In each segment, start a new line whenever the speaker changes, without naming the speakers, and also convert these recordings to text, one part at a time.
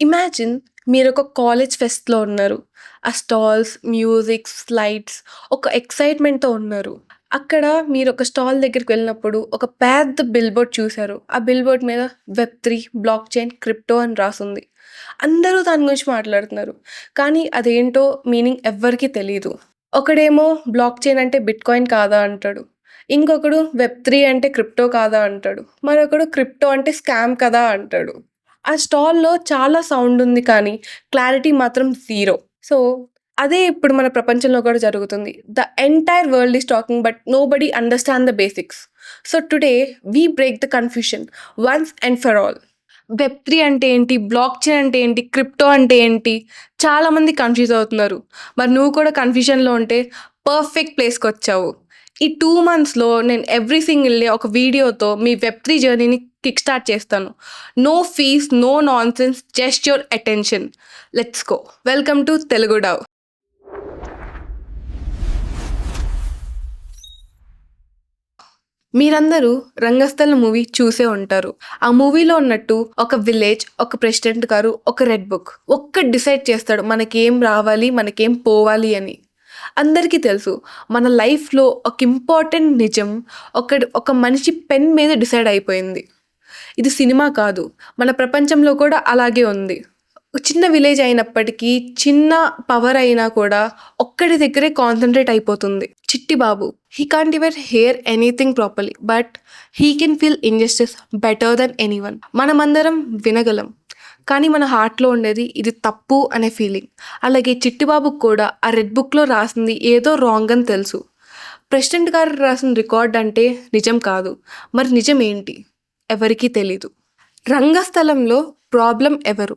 Imagine మీరొక college ఫెస్ట్‌లో ఉన్నారు. ఆ స్టాల్స్, మ్యూజిక్, స్లైడ్స్ ఒక ఎక్సైట్‌మెంట్‌తో ఉన్నారు. అక్కడ మీరొక స్టాల్ దగ్గరికి వెళ్ళినప్పుడు ఒక పెద్ద బిల్‌బోర్డ్ చూసారు. ఆ బిల్‌బోర్డ్ మీద వెబ్3, బ్లాక్ చైన్, క్రిప్టో అని రాసుంది. అందరూ దాని గురించి మాట్లాడుతున్నారు. కానీ అదేంటో మీనింగ్ ఎవ్వరికీ తెలీదు. ఒకడేమో బ్లాక్ చైన్ అంటే బిట్‌కాయిన్ కాదా అంటాడు. ఇంకొకడు వెబ్3 అంటే క్రిప్టో కాదా అంటాడు. మరొకడు క్రిప్టో అంటే స్కామ్ కదా అంటాడు. ఆ స్టాల్‌లో చాలా సౌండ్ ఉంది కానీ క్లారిటీ మాత్రం జీరో. సో, అదే ఇప్పుడు మన ప్రపంచంలో కూడా జరుగుతుంది. The entire world is talking but nobody understand the basics. So, today we break the confusion once and for all. వెబ్3 అంటే ఏంటి? బ్లాక్ చైన్ అంటే ఏంటి? క్రిప్టో అంటే ఏంటి? చాలామంది కన్‌ఫ్యూజ్ అవుతున్నారు. మరి నువ్వు కూడా కన్‌ఫ్యూజన్‌లో ఉంటే పర్ఫెక్ట్ ప్లేస్‌కొచ్చావు. ఈ 2 మంత్స్‌లో నేను ఎవ్రీ సింగిల్ డే ఒక వీడియోతో మీ వెబ్3 జర్నీని కిక్ స్టార్ట్ చేస్తాను. No fees, no nonsense, just your attention. Let's go. Welcome to Telugu డవ్. మీరందరూ 'రంగస్థలం' మూవీ చూసే ఉంటారు. ఆ మూవీలో ఉన్నట్టు ఒక విలేజ్, ఒక ప్రెసిడెంట్ గారు, ఒక రెడ్ బుక్ ఒక్కడు డిసైడ్ చేస్తాడు మనకేం రావాలి, మనకేం పోవాలి అని. అందరికీ తెలుసు మన లైఫ్‌లో ఒక ఇంపార్టెంట్ నిజం ఒక మనిషి పెన్ మీద డిసైడ్ అయిపోయింది. ఇది సినిమా కాదు. మన ప్రపంచంలో కూడా అలాగే ఉంది. చిన్న విలేజ్ అయినప్పటికీ, చిన్న పవర్ అయినా కూడా ఒక్కడి దగ్గరే కాన్సంట్రేట్ అయిపోతుంది. Chitti Babu. He can't even hear anything properly. But he can feel injustice better then anyone. మనమందరం వినగలం. కానీ మన హార్ట్‌లో ఉండేది ఇది తప్పు అనే ఫీలింగ్. అలాగే చిట్టి బాబుకి కూడా ఆ రెడ్ బుక్‌లో రాసింది ఏదో రాంగ్ అని తెలుసు. ప్రెసిడెంట్ గారు రాసిన రికార్డ్ అంటే నిజం కాదు. మరి నిజం ఏంటి? ఎవరికీ తెలీదు. రంగస్థలంలో ప్రాబ్లమ్ ఎవరు?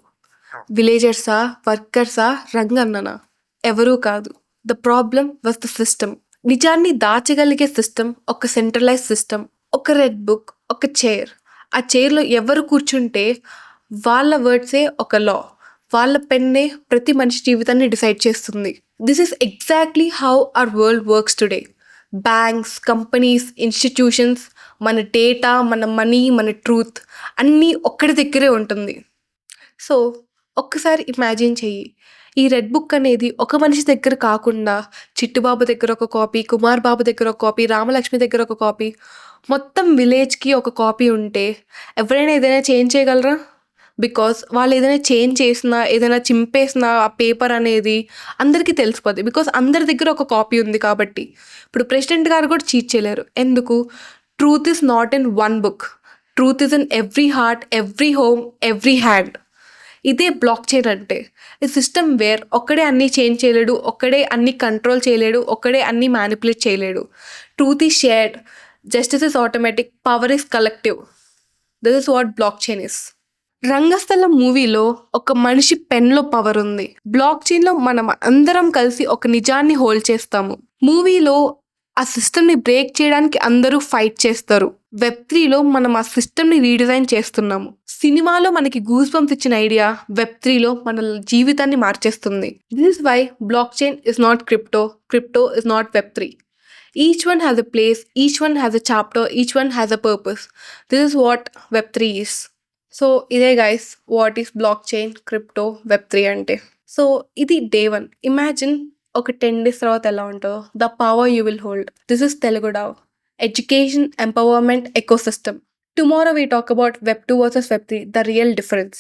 విలేజర్సా? వర్కర్సా? రంగన్ననా? ఎవరూ కాదు. The problem was the system. నిజాన్ని దాచగలిగే సిస్టమ్ ఒక సెంట్రలైజ్ సిస్టమ్. ఒక రెడ్ బుక్, ఒక చైర్. ఆ చైర్‌లో ఎవరు కూర్చుంటే వాళ్ళ వర్డ్సే ఒక లా. వాళ్ళ పెన్నే ప్రతి మనిషి జీవితాన్ని డిసైడ్ చేస్తుంది. This is exactly how our world works today. Banks, companies, institutions, మన డేటా, మన మనీ, మన ట్రూత్ అన్నీ ఒక్కడి దగ్గరే ఉంటుంది. సో, ఒక్కసారి ఇమాజిన్ చెయ్యి. ఈ రెడ్ బుక్ అనేది ఒక మనిషి దగ్గర కాకుండా చిట్టుబాబు దగ్గర ఒక కాపీ, కుమార్ బాబు దగ్గర ఒక కాపీ, రామలక్ష్మి దగ్గర ఒక కాపీ, మొత్తం విలేజ్‌కి ఒక కాపీ ఉంటే ఎవరైనా ఏదైనా చేంజ్ చేయగలరా? బికాజ్ వాళ్ళు ఏదైనా చేంజ్ చేసినా, ఏదైనా చింపేసినా ఆ పేపర్ అనేది అందరికీ తెలిసిపోద్ది. బికాజ్ అందరి దగ్గర ఒక కాపీ ఉంది కాబట్టి. ఇప్పుడు ప్రెసిడెంట్ గారు కూడా చీట్ చేయలేరు. ఎందుకు? Truth is not in one book. Truth is in every heart, every home, every hand. ఇదే బ్లాక్ చైన్ అంటే. ఈ సిస్టమ్ వేర్ ఒక్కడే అన్నీ చేంజ్ చేయలేడు, ఒక్కడే అన్నీ కంట్రోల్ చేయలేడు, ఒక్కడే అన్నీ మ్యానిపులేట్ చేయలేడు. Truth is shared, justice is automatic, power is collective. This is what blockchain is. Rangasthalam మూవీలో ఒక మనిషి పెన్‌లో పవర్ ఉంది. బ్లాక్ చైన్‌లో మనం అందరం కలిసి ఒక నిజాన్ని హోల్డ్ చేస్తాము. మూవీలో ఆ సిస్టమ్‌ని బ్రేక్ చేయడానికి అందరూ ఫైట్ చేస్తారు. వెబ్3లో మనం ఆ సిస్టమ్‌ని రీడిజైన్ చేస్తున్నాము. సినిమాలో మనకి గూస్ బంప్స్ ఇచ్చిన ఐడియా వెబ్3లో మన జీవితాన్ని మార్చేస్తుంది. This is why blockchain is not crypto, crypto is not వెబ్3. Each one has a place, each one has a chapter, each one has a purpose. This is what Web3 is. So ఇదే guys what is blockchain, crypto, వెబ్3 అంటే. So ఇది day 1. Imagine ఒక 10 days తర్వాత ఎలా ఉంటుందో. The power you will hold. This is Telugu dove. Education, empowerment, ecosystem. Tomorrow we talk about web two versus వెబ్3, the real difference.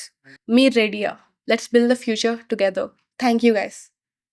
మీరు రెడీయా? Let's build the future together. Thank you guys.